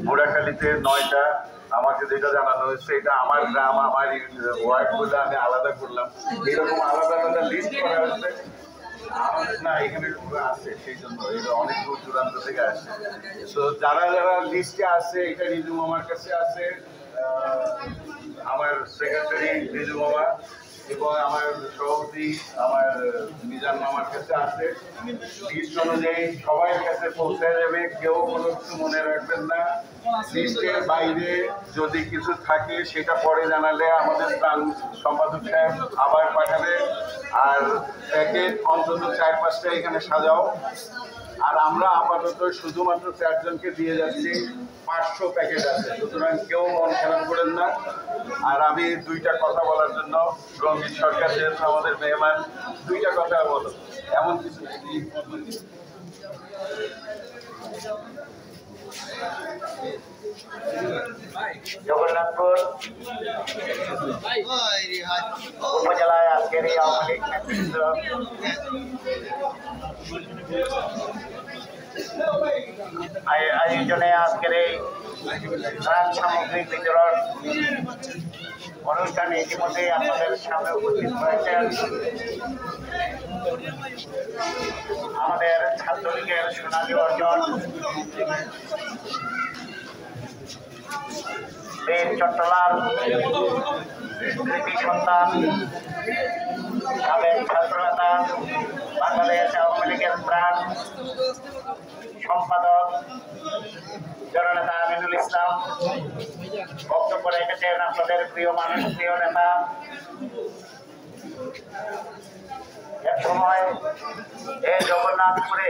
ঘোড়াখালীতে 9টা আমাকে যেটা জানানো হয়েছে এটা আমার গ্রাম আমার ওয়ার্ড বলে আমি আলাদা করলাম, এরকম আলাদা আলাদা লিস্ট করা হয়েছে। না এখানে আছে, সেই জন্য এটা অনেক দূর দূরান্ত থেকে আসছে। তো যারা যারা লিস্টে আছে এটা রিজু মামার কাছে আছে, আমার সেক্রেটারি রিজু মামা এবং আমার সভাপতি আমার মিজান মামার কাছে আছে। লিস্ট অনুযায়ী সবার কাছে পৌঁছে যাবে, কেউ কোনো কিছু মনে রাখবেন না। লিস্টের বাইরে যদি কিছু থাকে সেটা পরে জানালে আমাদের প্রাণ সম্পাদক সাহেব আবার পাঠাবে। আর প্যাকেট অন্তত 4-5টা এখানে সাজাও। আর আমরা আপাতত শুধুমাত্র 4 জনকে দিয়ে যাচ্ছি, 500 প্যাকেট আছে, সুতরাং কেউ মন খারাপ করেন না। আর আমি 2টা কথা বলার জন্য রঞ্জিত সরকার যেহেতু আমাদের মেহমান, 2টা কথা বলো। এমন কিছু জগন্নাথপুর উপজেলায় আজকের এই আওয়ামী লীগ নেতৃত্ব আয়োজনে আজকের এই ত্রাণ সামগ্রিক বিতরণ অনুষ্ঠানে ইতিমধ্যেই আপনাদের সামনে উপস্থিত হয়েছেন আমাদের ছাত্রলীগের সোনালী অর্জন বীর চট্টলাল কৃতি সন্তান সাবেক ছাত্রনেতা বাংলাদেশ আওয়ামী লীগের প্রাণ সম্পাদক জননেতা আমিনুল ইসলাম বক্তব্য রেখেছেন। আপনাদের প্রিয় মানুষ, প্রিয় নেতা। এক সময় এই জগন্নাথপুরে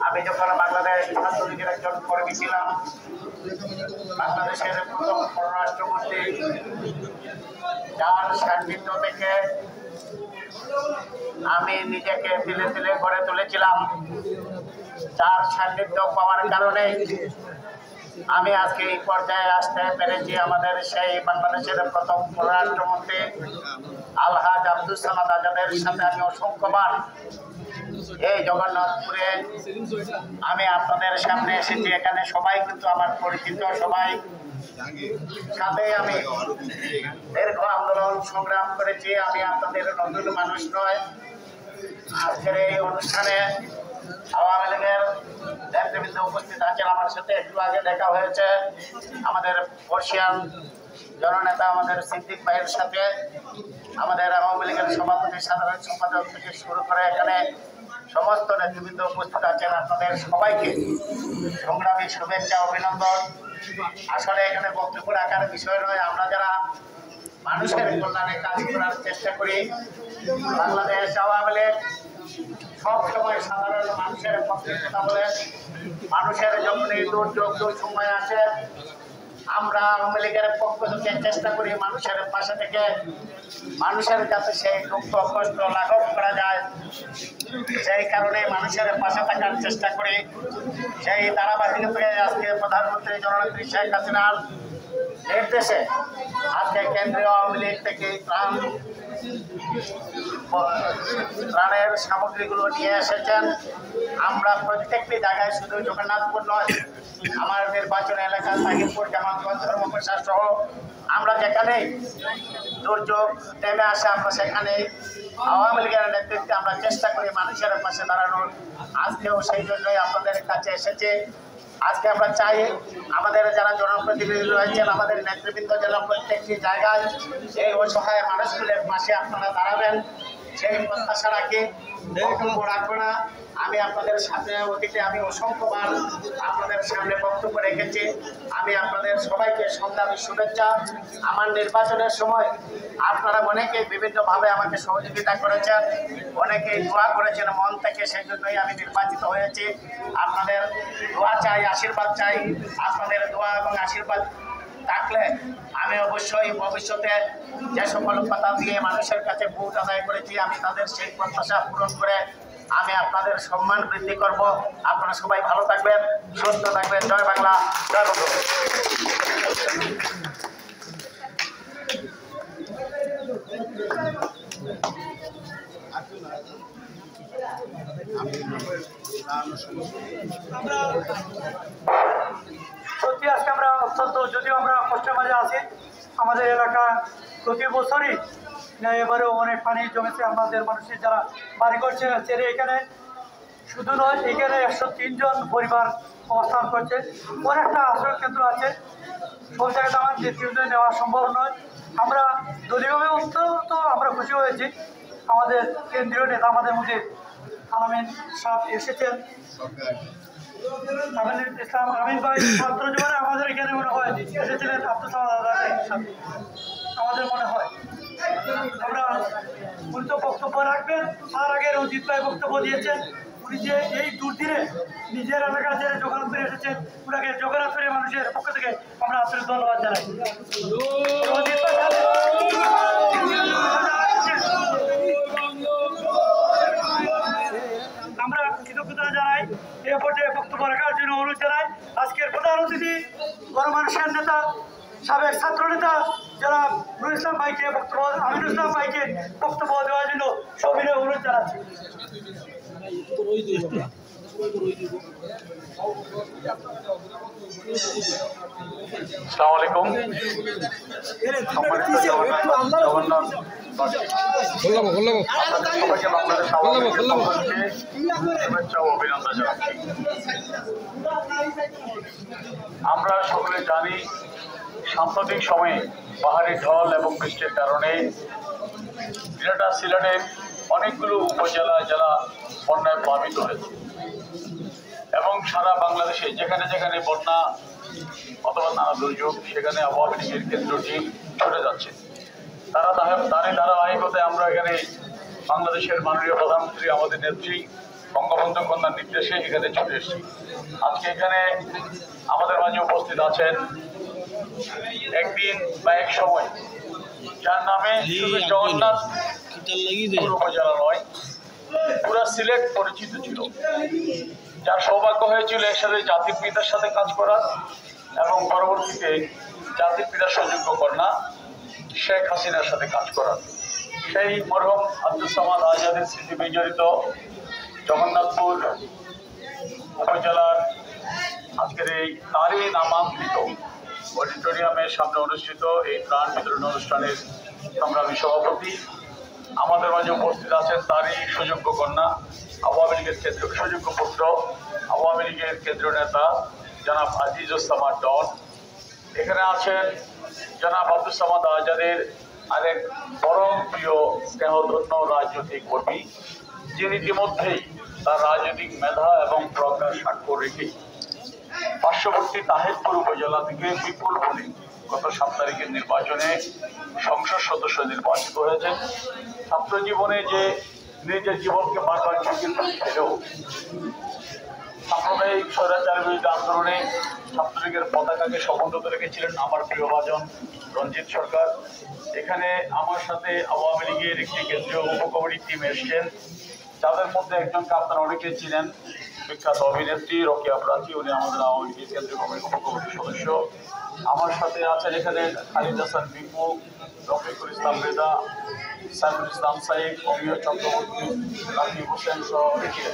আমি যখন বাংলাদেশ ছাত্রলীগের একজন কর্মী ছিলাম, বাংলাদেশের প্রথম পররাষ্ট্রমন্ত্রী যার সান্নিধ্য থেকে আমি নিজেকে তিলে তিলে গড়ে তুলেছিলাম, যার সান্নিধ্য পাওয়ার কারণে আমি আজকে এই পর্যায়ে আসতে পেরেছি। আমাদের সেই বাংলাদেশের প্রথম পররাষ্ট্রমন্ত্রী আলহাজ আব্দুল সামাদ আজাদের সাথে আমি অসংখ্যবার এই জগন্নাথপুরে আমি আপনাদের সামনে এসেছি। এখানে সবাই কিন্তু আমার পরিচিত, সবাই সাথে আমি দীর্ঘ আন্দোলন সংগ্রাম করেছি। আমি আপনাদের নতুন মানুষ নয়। আজকের এই অনুষ্ঠানে আওয়ামী লীগের নেতৃবৃন্দ উপস্থিত আছেন। আমার সাথে একটু আগে দেখা হয়েছে আমাদের বর্ষিয়ান জননেতা আমাদের সিদ্দিক ভাইয়ের সাথে, আমাদের আওয়ামী লীগের সভাপতি সাধারণ সম্পাদক থেকে শুরু করে এখানে সমস্ত নেতৃবৃন্দ উপস্থিত আছেন। আপনাদের সবাইকে সংগ্রামী শুভেচ্ছা, অভিনন্দন। আসলে এখানে বক্তব্য রাখার বিষয় নয়। আমরা যারা মানুষের কল্যাণে কাজ করার চেষ্টা করি, বাংলাদেশ আওয়ামী লীগ সবসময় সাধারণ মানুষের পক্ষে কথা বলে। মানুষের যখনই দুর্যোগ সময় আসে, আমরা আওয়ামী লীগের পক্ষ থেকে চেষ্টা করি মানুষের পাশে থেকে মানুষের কাছে সেই দুঃখ কষ্ট লাঘব করা যায়, সেই কারণে মানুষের পাশে থাকার চেষ্টা করি। সেই ধারাবাহিকতায় আজকে প্রধানমন্ত্রী জননেত্রী শেখ হাসিনার নির্দেশে আজকে কেন্দ্রীয় আওয়ামী লীগ থেকে ত্রাণের সামগ্রীগুলো নিয়ে এসেছেন। আমরা প্রত্যেকটি জায়গায়, শুধু জগন্নাথপুর নয়, আমার নির্বাচন এলাকা সাহিবপুর, জামালগঞ্জ, ধর্মপ্রসাদ সহ আমরা যেখানে দুর্যোগ নেমে আসে আমরা সেখানে আওয়ামী লীগের নেতৃত্বে আমরা চেষ্টা করি মানুষের পাশে দাঁড়ানোর। আজকেও সেই জন্যই আপনাদের কাছে এসেছে। আজকে আমরা চাই আমাদের যারা জনপ্রতিনিধি রয়েছেন, আমাদের নেতৃবৃন্দ যেন প্রত্যেকটি জায়গায় এই অসহায় মানুষগুলোর পাশে আপনারা দাঁড়াবেন, সেই প্রত্যাশা রাখি। বক্তব্য রাখবো না। আমি আপনাদের সামনে অতীতে আমি অসংখ্যবার আপনাদের সামনে বক্তব্য রেখেছি। আমি আপনাদের সবাইকে সংগ্রামী শুভেচ্ছা। আমার নির্বাচনের সময় আপনারা অনেকেই বিভিন্নভাবে আমাকে সহযোগিতা করেছেন, অনেকেই দোয়া করেছেন মন থেকে, সেই জন্যই আমি নির্বাচিত হয়েছি। আপনাদের দোয়া চাই, আশীর্বাদ চাই। আপনাদের দোয়া এবং আশীর্বাদ থাকলে আমি অবশ্যই ভবিষ্যতে যে সকল কথা দিয়ে মানুষের কাছে ভোট আদায় করেছি, আমি তাদের সেই প্রত্যাশা পূরণ করে আমি আপনাদের সম্মান বৃদ্ধি করব। আপনারা সবাই ভালো থাকবেন, সুস্থ থাকবেন। জয় বাংলা, জয় বঙ্গবন্ধু। যদিও আমরা কষ্টের মাঝে আছি, আমাদের এলাকা প্রতি বছরই এবারেও অনেক পানি জমেছে। আমাদের মানুষের যারা বাড়ি করছে ছেড়ে এখানে শুধু নয়, এখানে 103 জন পরিবার অবস্থান করছে। অনেকটা আশ্রয় কেন্দ্র আছে, সব জায়গাতে আমার নেতৃত্ব নেওয়া সম্ভব নয়। আমরা দলীয়ভাবে অন্তত আমরা খুশি হয়েছি, আমাদের কেন্দ্রীয় নেতা আমাদের মধ্যে আমিন সাহেব এসেছেন। আমিন ইসলাম আমিন ভাই ছাত্র জীবনে আমাদের এখানে মনে হয় এসেছিলেন, আব্দুল সামাদ আজাদের সাথে আমাদের মনে হয়। আমরা উনি তো বক্তব্য রাখবেন, তার আগে রঞ্জিত ভাই বক্তব্য দিয়েছেন। উনি যে এই দুর্দিনে নিজের এলাকা যে জগন্নাথপুরে এসেছেন, ওনাকে জগন্নাথপুরের মানুষের পক্ষ থেকে আমরা আসলে ধন্যবাদ জানাই। রঞ্জিত ভাই আমরা কৃতজ্ঞতা জানাই, এ পর্যায়ে বক্তব্য রাখার জন্য অনুরোধ জানাই। আজকের প্রধান অতিথি গণমানুষের নেতা, সাবেক ছাত্র নেতা যারা নুরুল ইসলাম ভাইকে বক্তব্য, আমিনুল ইসলাম ভাইকে বক্তব্য দেওয়ার জন্য সবিনয় অনুরোধ জানাচ্ছি। আসসালামু আলাইকুম। সম্মানিত জগন্নাথ সবাইকে বাংলাদেশ আওয়ামী লীগের পক্ষ থেকে শুভেচ্ছা ও অভিনন্দন জানাচ্ছি। আমরা সকলে জানি, সাম্প্রতিক সময়ে পাহাড়ি ঢল এবং বৃষ্টির কারণে গ্রেটার সিলেটের অনেকগুলো উপজেলা জেলা বন্যায় প্লাবিত হয়েছে এবং সারা বাংলাদেশে যেখানে যেখানে বন্যা অথবা নানা দুর্যোগ, সেখানে আওয়ামী লীগের কেন্দ্রটি ছুটে যাচ্ছে। তারই ধারাবাহিকতায় আমরা এখানে বাংলাদেশের মাননীয় প্রধানমন্ত্রী আমাদের নেত্রী বঙ্গবন্ধু কন্যার নির্দেশে এখানে ছুটে এসেছি। আজকে এখানে আমাদের মাঝে উপস্থিত আছেন একদিন বা এক সময় যার নামে শুধু জগন্নাথ উপজেলা নয়, পুরা সিলেট পরিচিত ছিল, যার সৌভাগ্য হয়েছিল এর সাথে জাতির পিতার সাথে কাজ করার এবং পরবর্তীতে জাতির পিতার সুযোগ্য কন্যা শেখ হাসিনার সাথে কাজ করার। সেই মরহুম আব্দুল সামাদ আজাদের স্মৃতি বিজড়িত জগন্নাথপুর উপজেলার আজকের এই তারই নামাঙ্কিত অডিটোরিয়ামের সামনে অনুষ্ঠিত এই ত্রাণ বিতরণ অনুষ্ঠানের সংগ্রামী সভাপতি আমাদের মাঝে উপস্থিত আছেন তারই সুযোগ্য কন্যা, আওয়ামী লীগের কেন্দ্রীয় সুযোগ্য পুত্র, আওয়ামী লীগের কেন্দ্রীয় নেতা জনাব আজিজুজ্জামান ডন। এখানে আছেন জনাব আব্দুল সামাদ আজাদের আরেক পরম প্রিয় স্নেহধন্য রাজনৈতিক কর্মী, যিনি ইতিমধ্যেই তার রাজনৈতিক মেধা এবং প্রজ্ঞার স্বাক্ষর রেখে পার্শ্ববর্তী তাহিরপুর উপজেলা থেকে বিপুল ভোটে গত 7 তারিখের নির্বাচনে সংসদ সদস্য নির্বাচিত হয়েছেন। ছাত্র জীবনে যে নিজের জীবনকে বারবার ঝুঁকির মুখে ফেলেও সাম্প্রদায়িক স্বৈরাচার বিরোধী আন্দোলনে ছাত্রলীগের পতাকাকে সমুন্নত রেখেছিলেন আমার প্রিয় ভাজন রঞ্জিত সরকার। এখানে আমার সাথে আওয়ামী লীগের একটি কেন্দ্রীয় উপকমিটির টিম এসছেন, যাদের মধ্যে একজনকে আপনারা অনেকে চিনেন, বিখ্যাত অভিনেত্রী রোকেয়া প্রাচী, উনি আমাদের আওয়ামী লীগের কেন্দ্রীয় উপকমিটির সদস্য। আমার সাথে আছেন এখানে খালিদ হাসান বিপু, রফিকুল ইসলাম রেদা, সাইফুল ইসলাম সাইদ, অমিয় চক্রবর্তী, রাকিব হোসেন সহ অনেকে।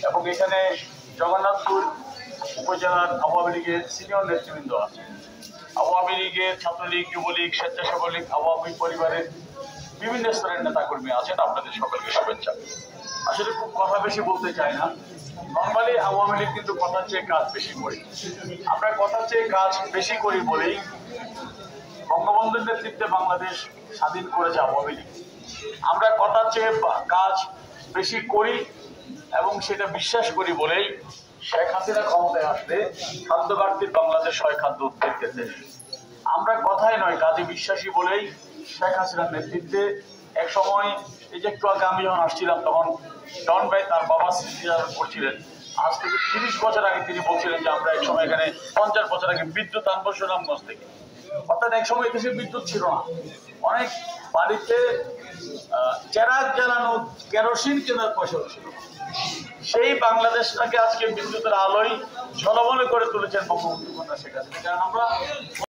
এবং এখানে জগন্নাথপুর উপজেলার আওয়ামী লীগের সিনিয়র নেতৃবৃন্দ আছে, আওয়ামী লীগের ছাত্রলীগ, যুবলীগ, স্বেচ্ছাসেবক লীগ, আওয়ামী পরিবারের বিভিন্ন স্তরের নেতাকর্মী আছেন। আপনাদের সকলকে শুভেচ্ছা। আসলে খুব কথা বেশি বলতে চাই না, নর্মালি আওয়ামী লীগ কিন্তু কথার চেয়ে কাজ বেশি করি। আমরা কথার চেয়ে কাজ বেশি করি বলেই বঙ্গবন্ধুর নেতৃত্বে বাংলাদেশ স্বাধীন করেছে আওয়ামী লীগ। আমরা কথার চেয়ে কাজ বেশি করি এবং সেটা বিশ্বাস করি বলেই শেখ হাসিনা ক্ষমতায় আসলে খাদ্য ঘাটতির বাংলাদেশ হয় খাদ্য উৎপাদকের দেশ। আমরা কথাই নয় কাজে বিশ্বাসী বলেই শেখ হাসিনার নেতৃত্বে এক সময়, এই যে একটু আগে আমি যখন আসছিলাম তখন ডন ভাই তার বাবা স্মৃতিচারণ করছিলেন, আজ থেকে 30 বছর আগে তিনি বলছিলেন যে আমরা এক সময় এখানে 50 বছর আগে বিদ্যুৎ আনবো সুনামগঞ্জ থেকে। অর্থাৎ এক সময় দেশে বিদ্যুৎ ছিল না, অনেক বাড়িতে চেরাগ জ্বালানো, কেরোসিন কেনার পয়সা ছিল। সেই বাংলাদেশটাকে আজকে বিদ্যুতের আলোয় ঝলমলে করে তুলেছেন বঙ্গবন্ধু কন্যা শেখ হাসিনা। কারণ আমরা